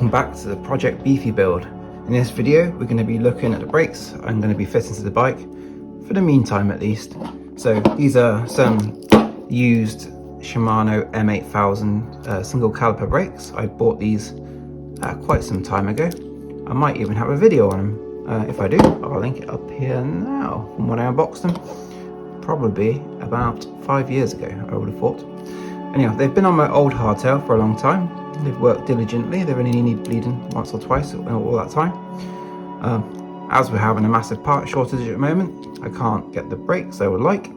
welcome back to the Project Beefy build. In this video we're going to be looking at the brakes I'm going to be fitting to the bike, for the meantime at least. So these are some used Shimano M8000 single caliper brakes. I bought these quite some time ago. I might even have a video on them. If I do, I'll link it up here now from when I unboxed them. Probably about 5 years ago, I would have thought. Anyhow, they've been on my old hardtail for a long time. They've worked diligently. They've only needed bleeding once or twice all that time. As we're having a massive part shortage at the moment, I can't get the brakes I would like.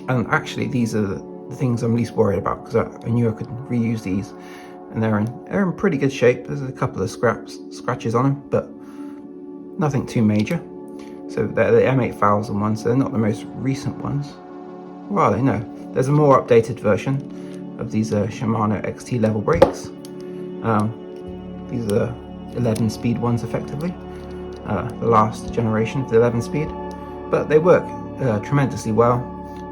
And actually, these are the things I'm least worried about, because I knew I could reuse these, and they're in pretty good shape. There's a couple of scratches on them, but nothing too major. So they're the M8000 ones. So they're not the most recent ones. Well, no, there's a more updated version of these Shimano XT level brakes. These are 11 speed ones effectively, the last generation of the 11 speed, but they work tremendously well.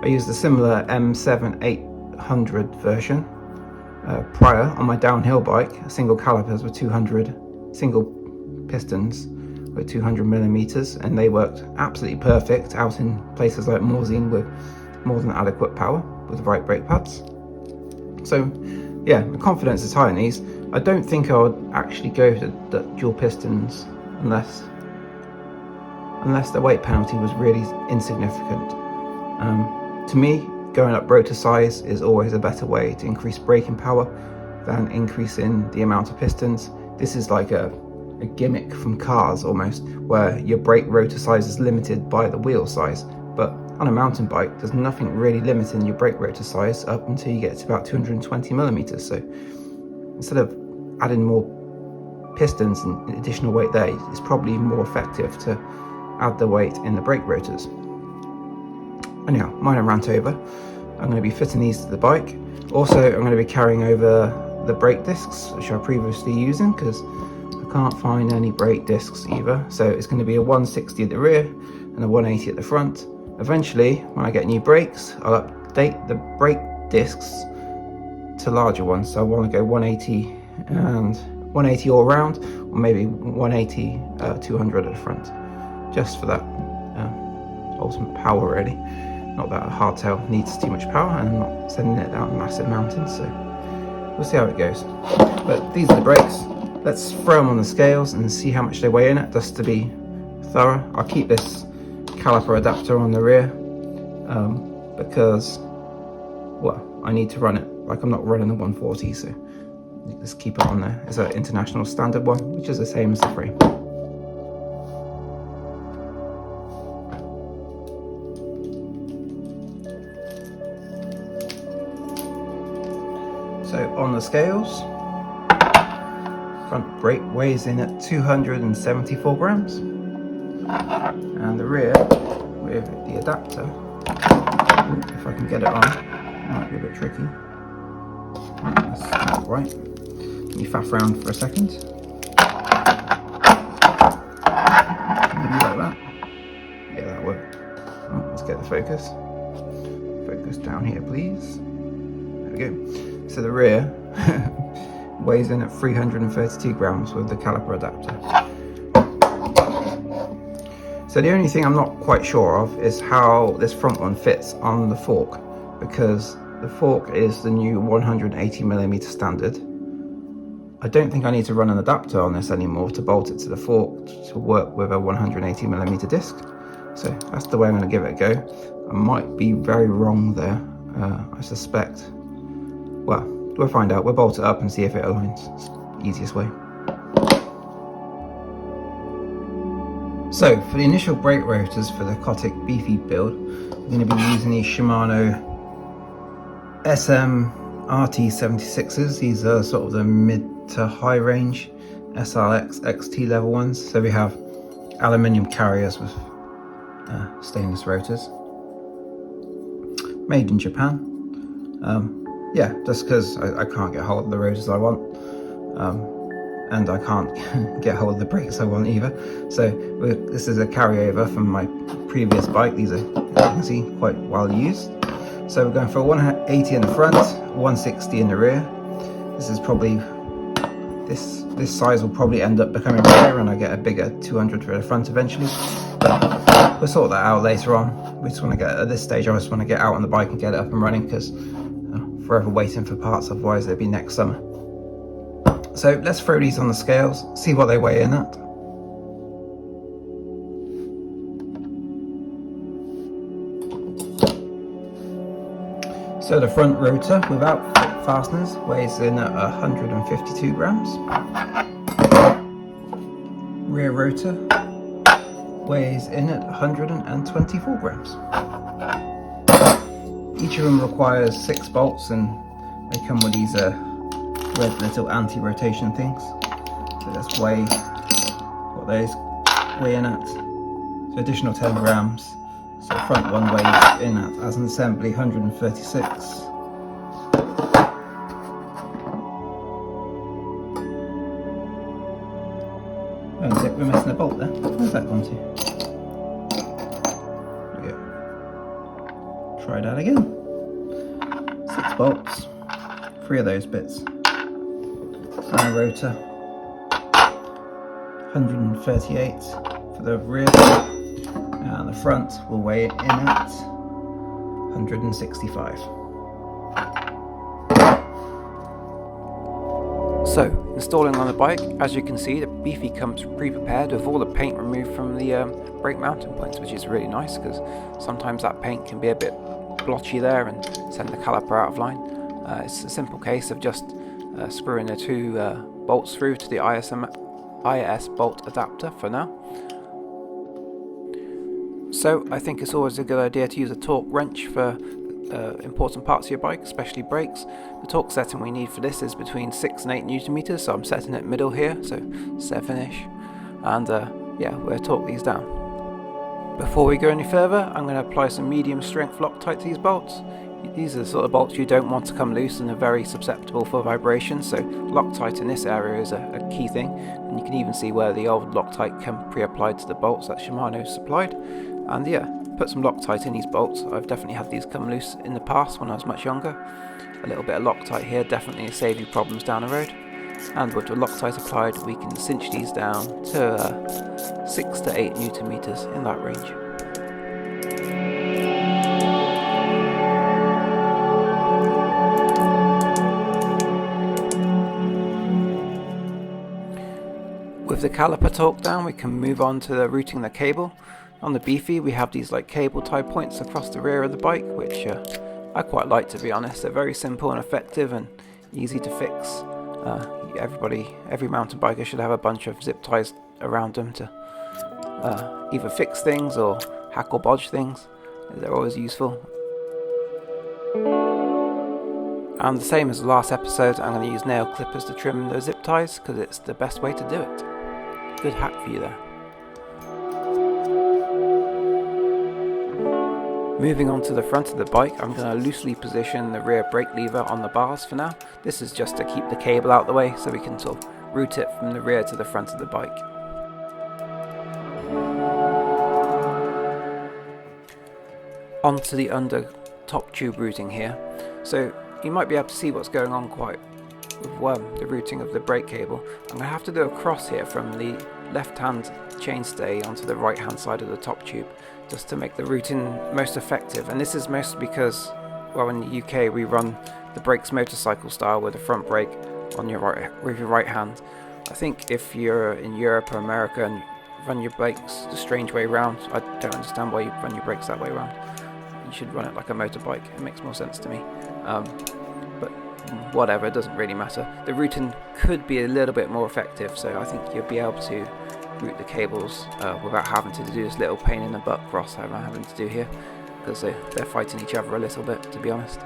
I used a similar M7800 version prior on my downhill bike, single calipers with 200 single pistons with 200 millimeters, and they worked absolutely perfect out in places like Morzine with more than adequate power with the right brake pads. So yeah, the confidence is high in these. I don't think I would actually go to the dual pistons unless the weight penalty was really insignificant. To me, going up rotor size is always a better way to increase braking power than increasing the amount of pistons. This is like a gimmick from cars almost, where your brake rotor size is limited by the wheel size, but on a mountain bike there's nothing really limiting your brake rotor size up until you get to about 220 millimeters. So instead of adding more pistons and additional weight there, it's probably more effective to add the weight in the brake rotors. Anyhow, minor rant over. I'm going to be fitting these to the bike. Also, I'm going to be carrying over the brake discs which I was previously using, because I can't find any brake discs either. So it's going to be a 160 at the rear and a 180 at the front. Eventually, when I get new brakes, I'll update the brake discs to larger ones. So I want to go 180 and 180 all round, or maybe 180 200 at the front, just for that ultimate power really. Not that a hardtail needs too much power, and I'm not sending it down massive mountains, so we'll see how it goes. But these are the brakes. Let's throw them on the scales and see how much they weigh in it, just to be thorough. I'll keep this caliper adapter on the rear because, well, I need to run it. Like, I'm not running the 140, so just keep it on there. It's an international standard one, which is the same as the frame. So on the scales, front brake weighs in at 274 grams, and the rear with the adapter, if I can get it on, might be a bit tricky. That's not right. Let me faff around for a second. Maybe like that. Yeah, that'll work. Oh, let's get the focus. Focus down here, please. There we go. So the rear weighs in at 332 grams with the caliper adapter. So the only thing I'm not quite sure of is how this front one fits on the fork, because the fork is the new 180mm standard. I don't think I need to run an adapter on this anymore to bolt it to the fork to work with a 180mm disc. So that's the way I'm going to give it a go. I might be very wrong there, I suspect. Well, we'll find out. We'll bolt it up and see if it aligns. It's the easiest way. So for the initial brake rotors for the Kotic Beefy build, we're going to be using these Shimano SM RT76s. These are sort of the mid to high range SRX XT level ones. So we have aluminium carriers with stainless rotors, made in Japan. Yeah, just because I can't get hold of the rotors I want, and I can't get hold of the brakes I want either. So this is a carryover from my previous bike. These are, as you can see, quite well used. So we're going for 180 in the front, 160 in the rear. This is probably This size will probably end up becoming rare and I get a bigger 200 for the front eventually, but we'll sort that out later on. We just want to get, at this stage I just want to get out on the bike and get it up and running, because forever waiting for parts, otherwise it'll be next summer. So let's throw these on the scales, see what they weigh in at. So the front rotor without fasteners weighs in at 152 grams. Rear rotor weighs in at 124 grams. Each of them requires 6 bolts, and they come with these red little anti-rotation things. So let's weigh what those weigh in at. So additional 10 grams. So the front one weighs in at, as an assembly, 136. Oh, we're missing a bolt there. Where's that gone to? There we go. Try that again. 6 bolts. 3 of those bits. And a rotor. 138 for the rear. And the front will weigh it in at 165. So, installing on the bike, as you can see, the Beefy comes pre-prepared with all the paint removed from the brake mounting points, which is really nice, because sometimes that paint can be a bit blotchy there and send the caliper out of line. It's a simple case of just screwing the 2 bolts through to the IS bolt adapter for now. So I think it's always a good idea to use a torque wrench for important parts of your bike, especially brakes. The torque setting we need for this is between 6 and 8 Newton meters, so I'm setting it middle here, so 7ish, and yeah, we'll torque these down. Before we go any further, I'm going to apply some medium strength Loctite to these bolts. These are the sort of bolts you don't want to come loose and are very susceptible for vibration, so Loctite in this area is a key thing, and you can even see where the old Loctite came pre-applied to the bolts that Shimano supplied. And yeah, put some Loctite in these bolts. I've definitely had these come loose in the past when I was much younger. A little bit of Loctite here definitely save you problems down the road. And with the Loctite applied, we can cinch these down to 6 to 8 Newton meters, in that range. With the caliper torque down, we can move on to routing the cable. On the Beefy, we have these like cable tie points across the rear of the bike, which I quite like, to be honest. They're very simple and effective and easy to fix. Every mountain biker should have a bunch of zip ties around them to either fix things or hack or bodge things. They're always useful. And the same as the last episode, I'm going to use nail clippers to trim those zip ties, because it's the best way to do it. Good hack for you there. Moving on to the front of the bike, I'm going to loosely position the rear brake lever on the bars for now. This is just to keep the cable out of the way, so we can sort of route it from the rear to the front of the bike. Onto the under top tube routing here. So you might be able to see what's going on quite with the routing of the brake cable. I'm going to have to do a cross here from the left hand chainstay onto the right hand side of the top tube, just to make the routing most effective. And this is mostly because, well, in the UK we run the brakes motorcycle style with the front brake on your right hand. I think if you're in Europe or America and run your brakes the strange way around, I don't understand why you run your brakes that way around. You should run it like a motorbike. It makes more sense to me. But whatever, it doesn't really matter. The routing could be a little bit more effective, so I think you'll be able to route the cables without having to do this little pain in the butt cross I'm having to do here, because they're fighting each other a little bit, to be honest.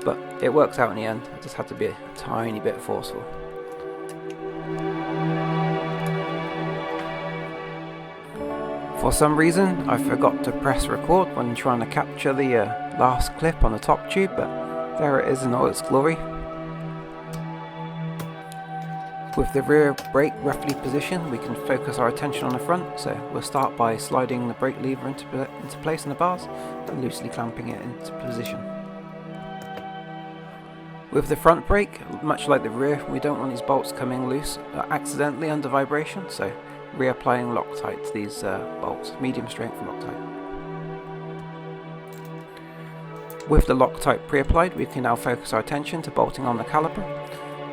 But it works out in the end. I just had to be a tiny bit forceful. For some reason I forgot to press record when trying to capture the last clip on the top tube, but there it is in all its glory. With the rear brake roughly positioned, we can focus our attention on the front, so we'll start by sliding the brake lever into place in the bars and loosely clamping it into position. With the front brake, much like the rear, we don't want these bolts coming loose accidentally under vibration, so reapplying Loctite to these bolts, medium strength Loctite. With the Loctite pre-applied, we can now focus our attention to bolting on the caliper.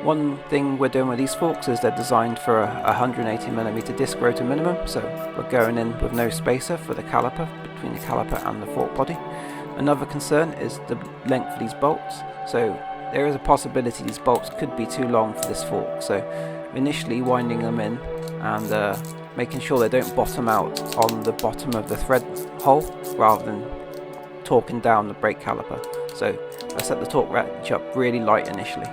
One thing we're doing with these forks is they're designed for a 180mm disc rotor minimum, so we're going in with no spacer for the caliper, between the caliper and the fork body. Another concern is the length of these bolts, so there is a possibility these bolts could be too long for this fork, so initially winding them in and making sure they don't bottom out on the bottom of the thread hole rather than torquing down the brake caliper. So I set the torque wrench up really light initially.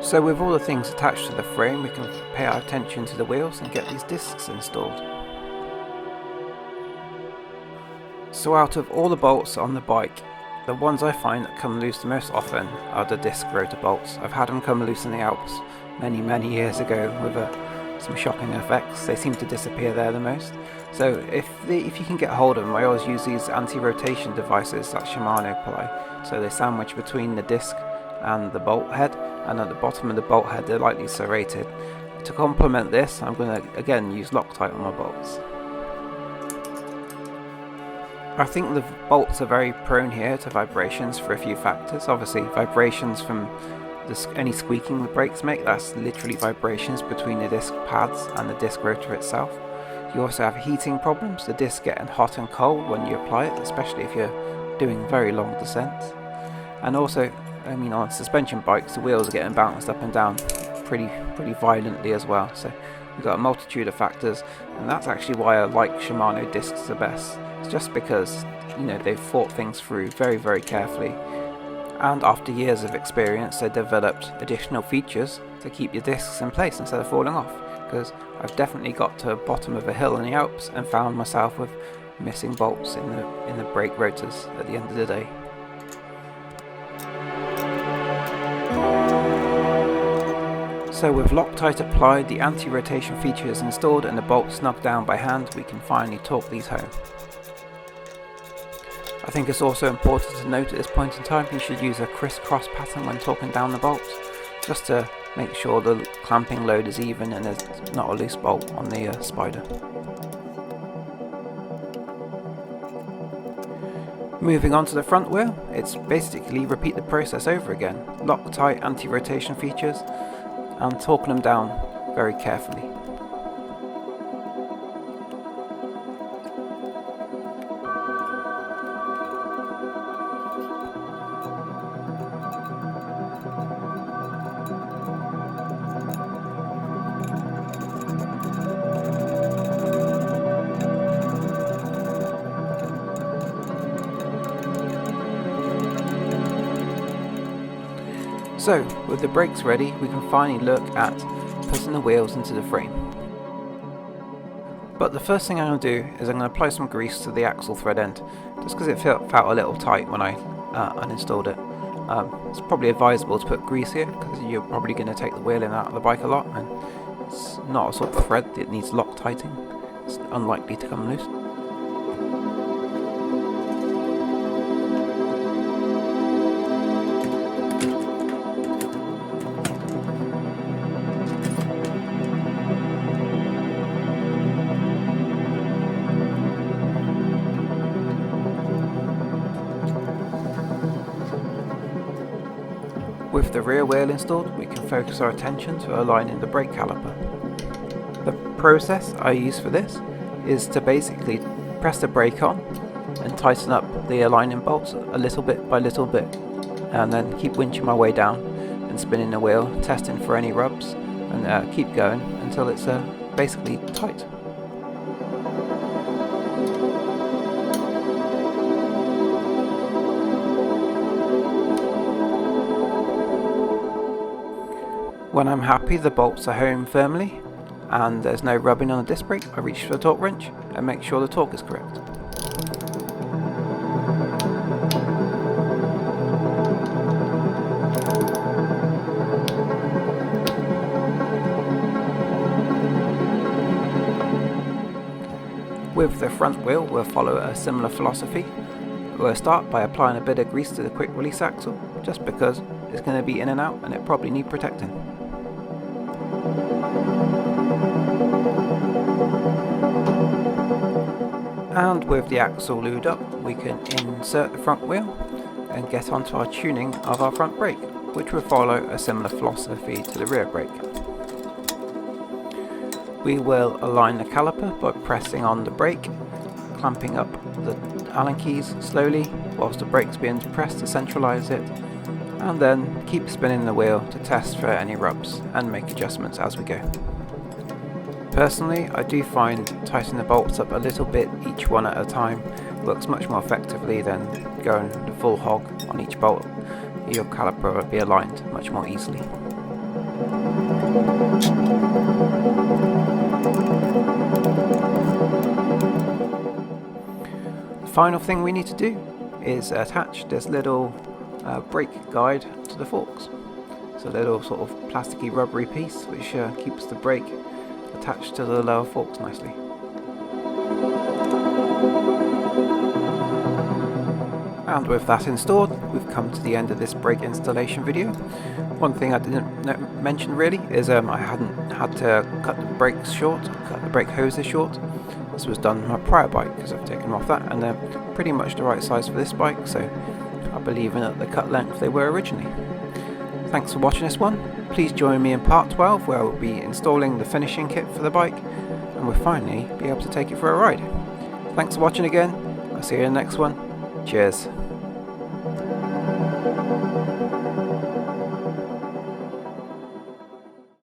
So with all the things attached to the frame, we can pay our attention to the wheels and get these discs installed. So out of all the bolts on the bike, the ones I find that come loose the most often are the disc rotor bolts. I've had them come loose in the Alps many years ago with some shocking effects. They seem to disappear there the most. So if you can get hold of them, I always use these anti-rotation devices that Shimano apply. So they sandwich between the disc and the bolt head, and at the bottom of the bolt head they're lightly serrated. To complement this, I'm going to again use Loctite on my bolts. I think the bolts are very prone here to vibrations for a few factors. Obviously, vibrations from any squeaking the brakes make, that's literally vibrations between the disc pads and the disc rotor itself. You also have heating problems, the disc getting hot and cold when you apply it, especially if you're doing very long descents. And also, I mean, on suspension bikes, the wheels are getting bounced up and down pretty violently as well. So we've got a multitude of factors, and that's actually why I like Shimano discs the best. It's just because, you know, they've thought things through very carefully, and after years of experience they developed additional features to keep your discs in place instead of falling off. Because I've definitely got to the bottom of a hill in the Alps and found myself with missing bolts in the brake rotors at the end of the day. So with Loctite applied, the anti-rotation feature is installed and the bolts snugged down by hand, we can finally torque these home. I think it's also important to note at this point in time you should use a crisscross pattern when torquing down the bolts, just to make sure the clamping load is even and there's not a loose bolt on the spider. Moving on to the front wheel, it's basically repeat the process over again. Loctite anti-rotation features and torquing them down very carefully. So, with the brakes ready, we can finally look at putting the wheels into the frame. But the first thing I'm going to do is I'm going to apply some grease to the axle thread end, just because it felt a little tight when I uninstalled it. It's probably advisable to put grease here, because you're probably going to take the wheel in and out of the bike a lot, and it's not a sort of thread that needs Loctiting. It's unlikely to come loose. With the rear wheel installed, we can focus our attention to aligning the brake caliper. The process I use for this is to basically press the brake on and tighten up the aligning bolts a little bit by little bit, and then keep winching my way down and spinning the wheel, testing for any rubs, and keep going until it's basically tight. When I'm happy the bolts are home firmly and there's no rubbing on the disc brake, I reach for the torque wrench and make sure the torque is correct. With the front wheel we'll follow a similar philosophy. We'll start by applying a bit of grease to the quick release axle, just because it's going to be in and out and it probably needs protecting. And with the axle lubed up, we can insert the front wheel and get onto our tuning of our front brake, which will follow a similar philosophy to the rear brake. We will align the caliper by pressing on the brake, clamping up the Allen keys slowly whilst the brake's being pressed to centralise it, and then keep spinning the wheel to test for any rubs and make adjustments as we go. Personally, I do find tightening the bolts up a little bit each one at a time works much more effectively than going the full hog on each bolt. Your caliper will be aligned much more easily. The final thing we need to do is attach this little brake guide to the forks. It's a little sort of plasticky rubbery piece which keeps the brake attached to the lower forks nicely. And with that installed, we've come to the end of this brake installation video. One thing I didn't mention really is I hadn't had to cut the brakes short, cut the brake hoses short. This was done on my prior bike because I've taken them off that, and they're pretty much the right size for this bike, so I believe in at the cut length they were originally. Thanks for watching this one. Please join me in part 12 where we'll be installing the finishing kit for the bike and we'll finally be able to take it for a ride. Thanks for watching again. I'll see you in the next one. Cheers.